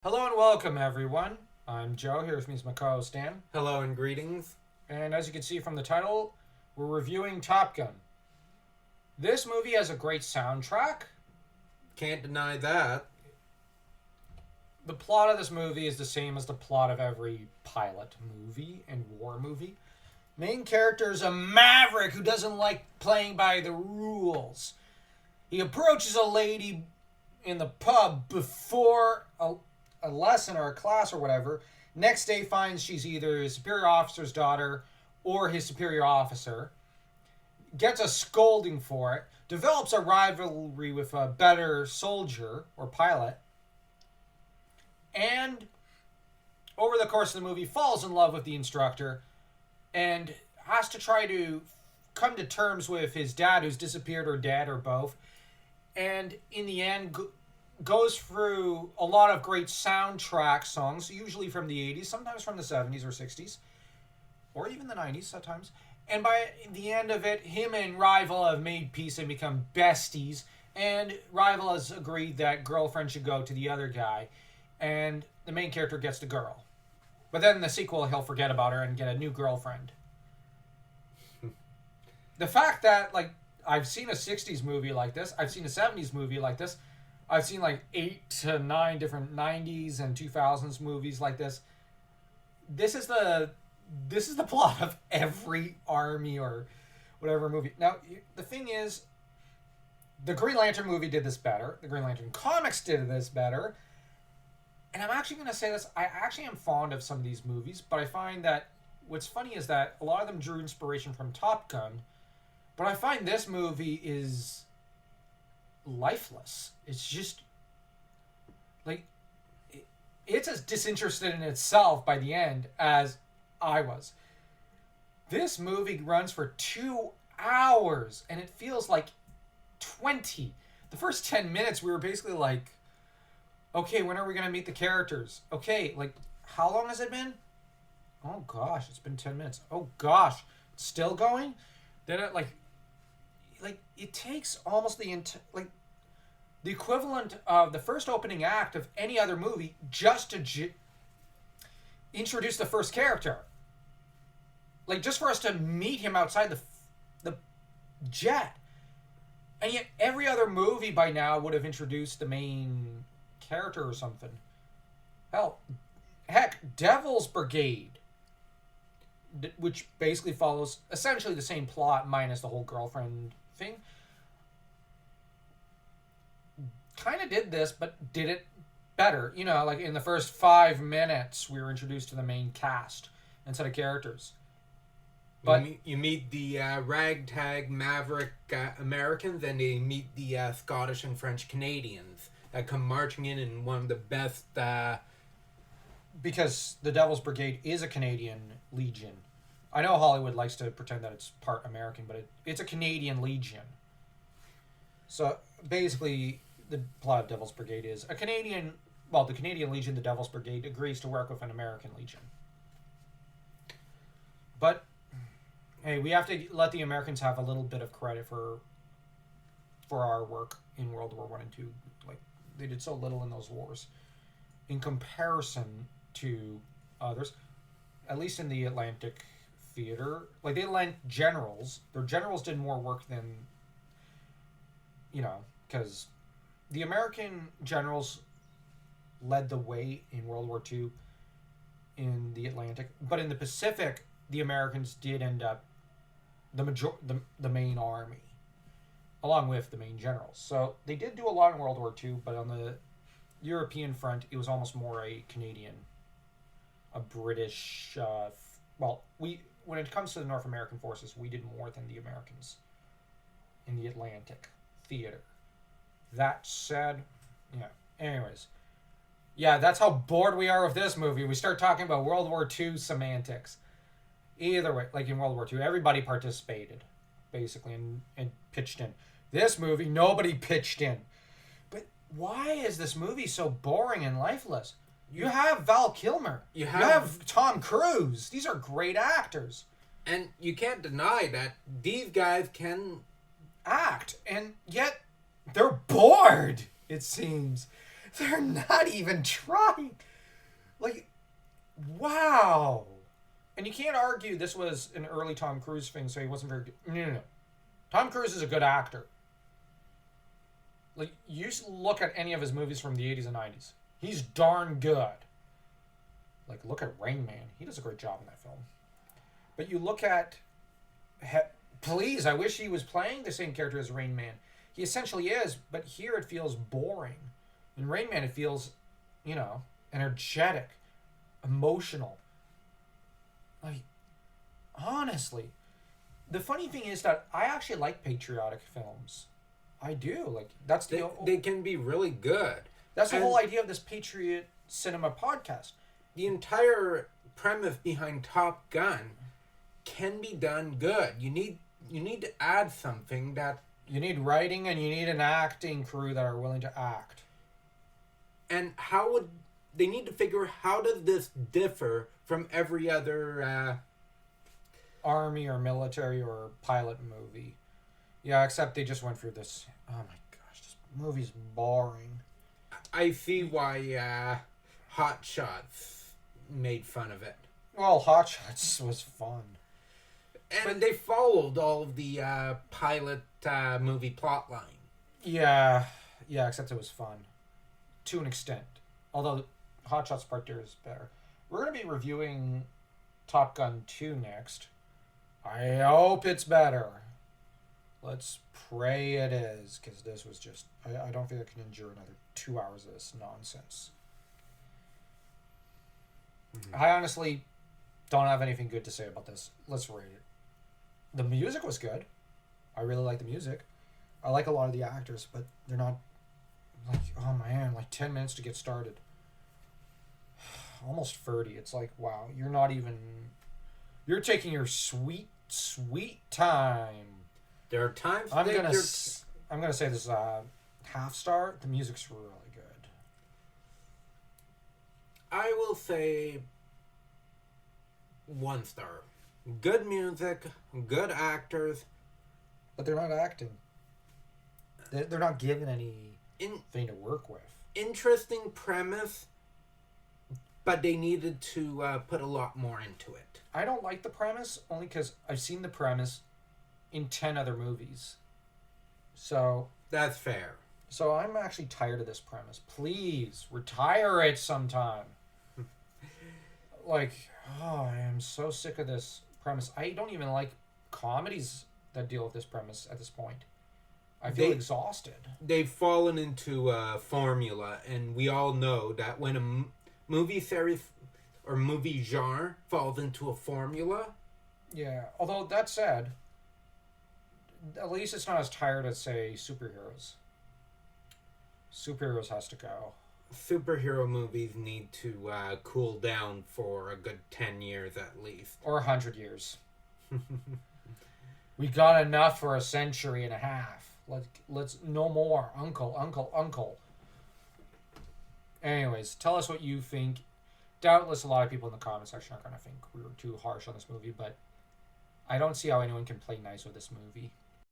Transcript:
Hello and welcome, everyone. I'm Joe. Here with me is my co-host Dan. Hello and greetings. And as you can see from the title, we're reviewing Top Gun. This movie has a great soundtrack. Can't deny that. The plot of this movie is the same as the plot of every pilot movie and war movie. Main character is a maverick who doesn't like playing by the rules. He approaches a lady in the pub before a lesson or a class or whatever. Next day finds she's either his superior officer's daughter or his superior officer. Gets a scolding for it. Develops a rivalry with a better soldier or pilot. And over the course of the movie falls in love with the instructor and has to try to come to terms with his dad who's disappeared or dead or both. And in the end goes through a lot of great soundtrack songs, usually from the 80s, sometimes from the 70s or 60s, or even the 90s at times. And by the end of it, him and Rival have made peace and become besties, and Rival has agreed that girlfriend should go to the other guy, and the main character gets the girl. But then in the sequel, he'll forget about her and get a new girlfriend. The fact that, I've seen a 60s movie like this, I've seen a 70s movie like this, I've seen 8 to 9 different 90s and 2000s movies like this. This is the plot of every army or whatever movie. Now, the thing is, the Green Lantern movie did this better. The Green Lantern comics did this better. And I'm actually going to say this. I actually am fond of some of these movies, but I find that what's funny is that a lot of them drew inspiration from Top Gun, but I find this movie is lifeless. It's just it's as disinterested in itself by the end as I was. This movie runs for 2 hours and it feels like 20. The first 10 minutes we were basically like, okay, when are we going to meet the characters? Okay, how long has it been? Oh gosh, it's been 10 minutes. Oh gosh, it's still going? Then it it takes almost the equivalent of the first opening act of any other movie just to introduce the first character. Just for us to meet him outside the jet. And yet every other movie by now would have introduced the main character or something. Heck, Devil's Brigade, which basically follows essentially the same plot minus the whole girlfriend thing, kind of did this, but did it better. In the first 5 minutes, we were introduced to the main cast instead of characters. But you meet the ragtag maverick Americans, and you meet the Scottish and French Canadians that come marching in one of the best... Because the Devil's Brigade is a Canadian Legion. I know Hollywood likes to pretend that it's part American, but it's a Canadian Legion. So basically, the plot of Devil's Brigade is the Canadian Legion, the Devil's Brigade, agrees to work with an American Legion. But, hey, we have to let the Americans have a little bit of credit for our work in World War I and II. They did so little in those wars. In comparison to others, at least in the Atlantic theater, the Atlantic generals, their generals did more work than, because the American generals led the way in World War II in the Atlantic, but in the Pacific, the Americans did end up the main army, along with the main generals. So they did do a lot in World War II, but on the European front, it was almost more a Canadian, a British. When it comes to the North American forces, we did more than the Americans in the Atlantic theater. That said, anyways. Yeah, that's how bored we are with this movie. We start talking about World War II semantics. Either way, in World War II, everybody participated, basically, and pitched in. This movie, nobody pitched in. But why is this movie so boring and lifeless? You have Val Kilmer. You have Tom Cruise. These are great actors. And you can't deny that these guys can act. And yet, they're bored, it seems. They're not even trying. Like, wow. And you can't argue this was an early Tom Cruise thing, so he wasn't very good. No. Tom Cruise is a good actor. Like, you look at any of his movies from the 80s and 90s. He's darn good. Like, look at Rain Man. He does a great job in that film. But you look at... Please, I wish he was playing the same character as Rain Man. He essentially is, but here it feels boring. In Rain Man, it feels, energetic, emotional. Like, honestly, the funny thing is that I actually like patriotic films. I do. Like, that's they can be really good. That's the whole idea of this Patriot Cinema podcast. The entire premise behind Top Gun can be done good. You need to add something that... You need writing and you need an acting crew that are willing to act. And how would... They need to figure how does this differ from every other... Army or military or pilot movie. Yeah, except they just went through this... Oh my gosh, this movie's boring. I see why Hot Shots made fun of it. Well, Hot Shots was fun. And they followed all of the pilot movie plotline. Yeah, except it was fun. To an extent. Although Hot Shots Part 2 is better. We're going to be reviewing Top Gun 2 next. I hope it's better. Let's pray it is, because this was just... I don't think I can endure another 2 hours of this nonsense. Mm-hmm. I honestly don't have anything good to say about this. Let's rate it. The music was good. I really like the music. I like a lot of the actors, but they're not... Like, oh man, 10 minutes to get started. Almost 30. It's like, wow, you're not even... You're taking your sweet, sweet time. There are times... I'm gonna say this half star. The music's really good. I will say 1 star. Good music, good actors. But they're not acting. They're not given anything to work with. Interesting premise, but they needed to put a lot more into it. I don't like the premise, only because I've seen the premise in 10 other movies. So... That's fair. So I'm actually tired of this premise. Please, retire it sometime. I am so sick of this premise. I don't even like comedies that deal with this premise at this point. I feel exhausted. They've fallen into a formula, and we all know that when a movie series or movie genre falls into a formula... Yeah, although that said, at least it's not as tired as, say, superheroes. Superheroes has to go. Superhero movies need to cool down for a good 10 years at least. Or 100 years. We got enough for a century and a half. Let's no more. Uncle. Anyways, tell us what you think. Doubtless a lot of people in the comment section are going to think we were too harsh on this movie, but I don't see how anyone can play nice with this movie.